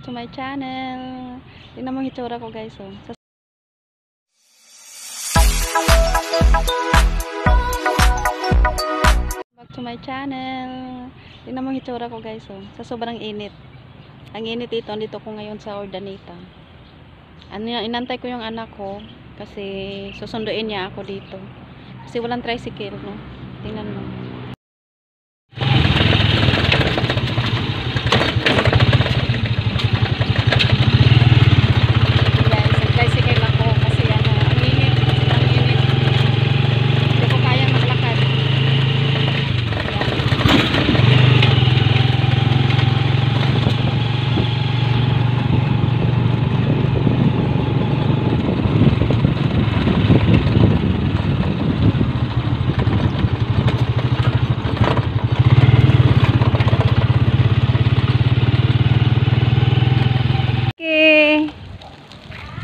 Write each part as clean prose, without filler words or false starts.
To my channel. Tingnan mo hitsura ko guys, oh. Back to my channel. Tingnan mo hitsura ko guys, oh. Sa sobrang init. Ang init ito, andito ko ngayon sa Urdaneta. Inantay ko yung anak ko kasi susunduin niya ako dito. Kasi walang tricycle, no. Tingnan mo.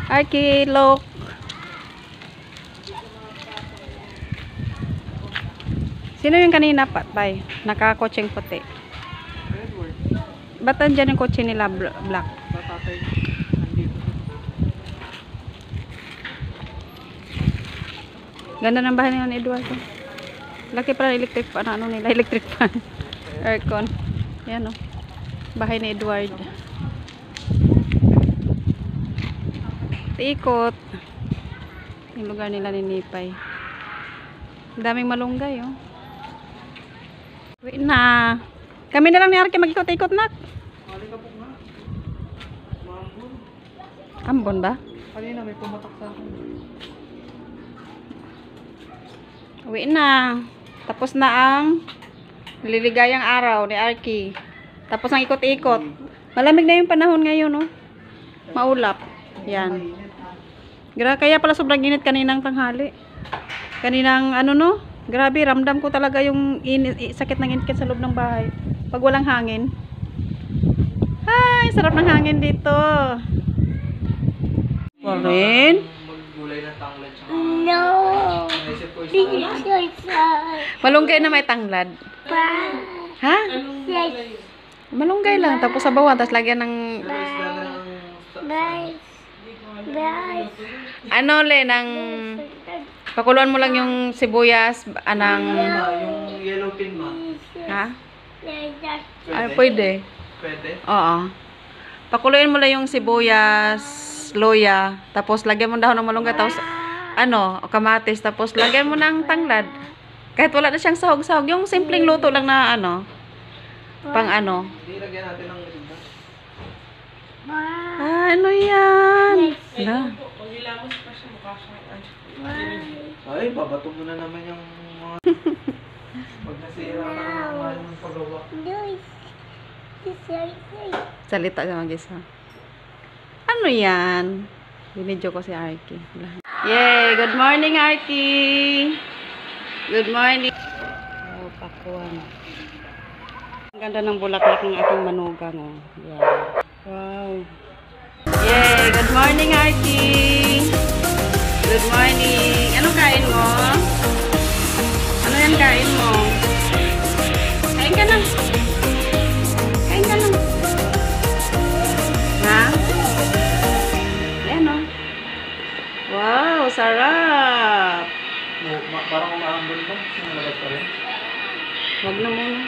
Arky, look. Sino yung kanina pa, bay? Naka-coaching puti. Ba't andyan yung kotse nila black? Ganda ng bahay nila ni Eduardo. Laki pala electric fan. Ano nila? Electric fan. Aircon. Yan o. Bahay ni Eduardo. Ikot yung lugar nila ni Nipay. Daming malunggay, oh. Wait na. Kami na lang ni Arky mag-ikot-ikot na. Ambon ba? Kanina may pumatak sa akin. Wait na. Tapos na ang liligayang araw ni Arky. Tapos ang ikot-ikot. Malamig na yung panahon ngayon, oh. Maulap. Yan. Kaya pala sobrang init kaninang tanghali. Kaninang ano, no? Grabe, ramdam ko talaga yung init, sakit ng init sa loob ng bahay. Pag walang hangin. Ay, sarap ng hangin dito. Marin? Maggulay ng tanglad. No. Malunggay na may tanglad. Ha? Malunggay lang. Tapos sabawan. Tapos lagyan ng... Ano le, ng... Pakuluan mo lang yung sibuyas, anang... Yung yellow pin ma. Ha? Ay, pwede. Pwede? Oo. Pakuluin mo lang yung sibuyas, loya, tapos lagyan mo dahon ng malunggay, tapos ano, kamatis, tapos lagyan mo ng tanglad. Kahit wala na siyang sahog-sahog, yung simpleng luto lang na ano, pang ano. Hindi, lagyan natin ng iba. Ano yan? Ay, babato mo na naman yung mga... Pag nasira ka na naman yung pagawa. Salita siya mag-isa. Ano yan? Binidyo ko si Arky. Yay! Good morning, Arky! Good morning! Oh, pakuan. Ang ganda ng bulaklak ng aking manugang. Oh. Yeah. Wow! Yay! Good morning, Arky! Good morning! Anong kain mo? Ano yan kain mo? Kain ka lang! Kain ka lang! Ha? Ayan o. Wow! Sarap! Parang umaambon ba? Sinalagat pa rin? Wag na muna.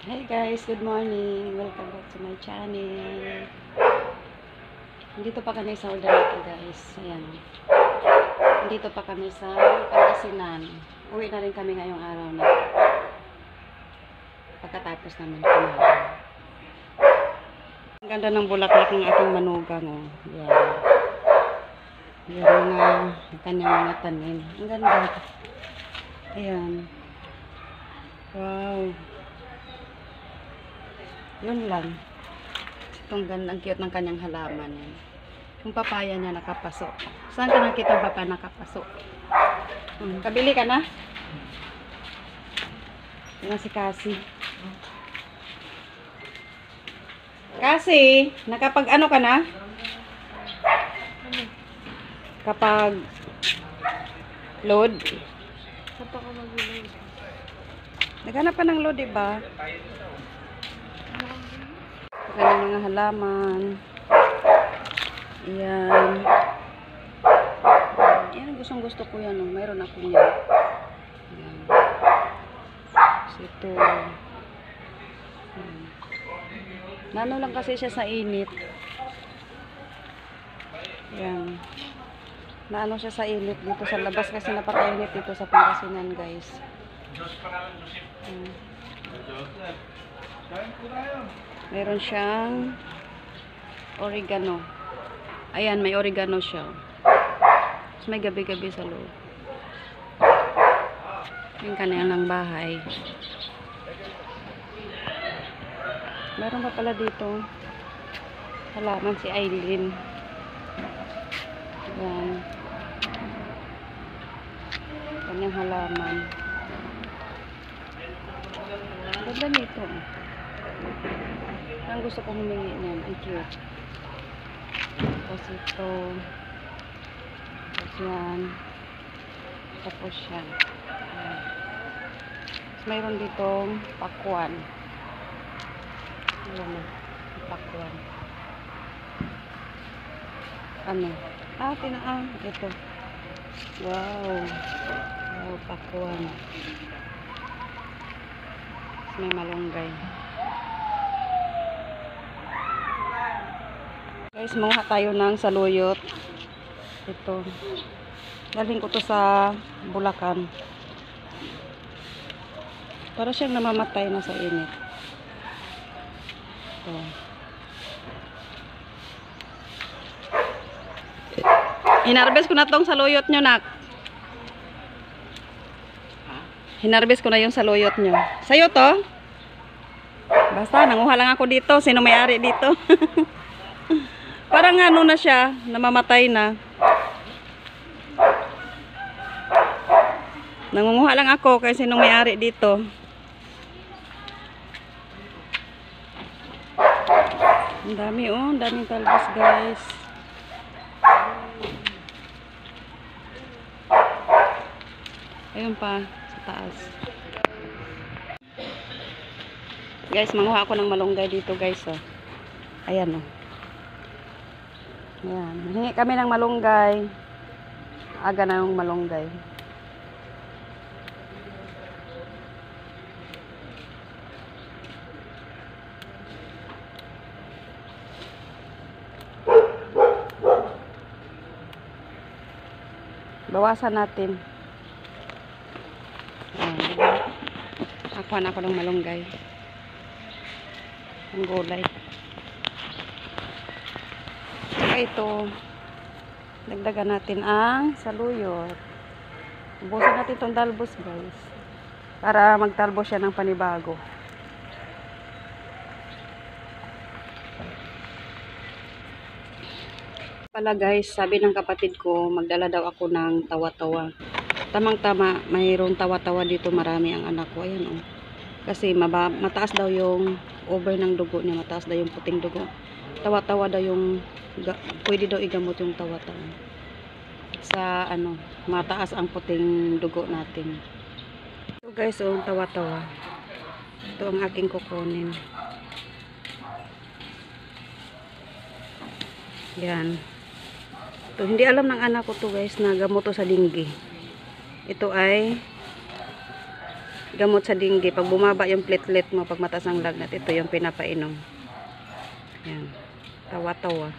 Hey guys, good morning. Welcome back to my channel. Dito pa kami sa Urdaneta guys. Ayan. Dito pa kami sa Pangasinan. Uwi na rin kami ngayong araw na. Pagkatapos namin kumain. Ang ganda ng bulaklak ng aking manugang. Oh. Ayan. Yung mga kanyang mga tanim. Ang ganda. Ayan. Wow. Yun lang. Itong ganda, ang cute ng kanyang halaman. Yung papaya niya nakapaso. Saan ka nakita ang papaya nakapaso? Kabili ka na? Yan si Cassie. Cassie, nakapag ano ka na? Kapag load? Kapag mag-load. Naghanap pa ng load, diba? halaman. Yan. Yan, gustong gusto ko yan. Oh. Mayroon ako yan. Yan. So, ito. Nano lang kasi siya sa init. Yan. Naano siya sa init dito sa labas kasi napakainit dito sa Pangasinan, guys. Meron siyang oregano. Ayan, may oregano siya. Tapos may gabi-gabi sa loob. Yung kanilang bahay. Meron pa pala dito halaman si Aileen. Yan. Kanyang halaman. Ganda nito. Ang gusto kong humingi niyan. Ang cute. Tapos ito. Tapos yan. Tapos yan. Ayan. Tapos mayroon ditong pakwan. Ayan na. Pakwan. Ano? Ito. Wow. Wow, pakwan. May malunggay. Guys, manguha tayo ng saluyot. Ito. Dalhin ko to sa Bulacan. Para siyang namamatay na sa init. Ito. Hinarbes ko na tong saluyot nyo, nak. Hinarbes ko na yung saluyot nyo. Sa'yo to? Basta, nanguha lang ako dito. Sino may-ari dito? Parang ano na siya, namamatay na. Nangunguha lang ako kaya sino may-ari dito. Ang dami oh, ang daming talbos, guys. Ayun pa, sa taas. Guys, manguha ako ng malunggay dito, guys, oh. Ayan, oh. Ayan. Hingi kami ng malunggay. Aga na yung malunggay. Bawasan natin. Diba? Akuha na ako ng malunggay. Ang gulay. Saka ito, dagdagan natin ang saluyot. Ubusin natin itong talbos, guys. Para magtalbos siya ng panibago. Pala, guys, sabi ng kapatid ko, magdala daw ako ng tawa-tawa. Tamang-tama, mayroong tawa-tawa dito, marami ang anak ko. Ayan, oh. Kasi mataas daw yung over ng dugo niya, mataas daw yung puting dugo. Tawa-tawa daw yung, pwede daw igamot yung tawa-tawa. Sa, mataas ang puting dugo natin. So, guys, oh, tawa-tawa. Ito ang aking kukunin. Yan. Ito, hindi alam ng anak ko to, guys, na gamot to sa dinggi. Ito ay gamot sa dinggi. Pag bumaba yung platelet mo, pag mataas ang lagnat, ito yung pinapainom. Yan. Tawa-tawa.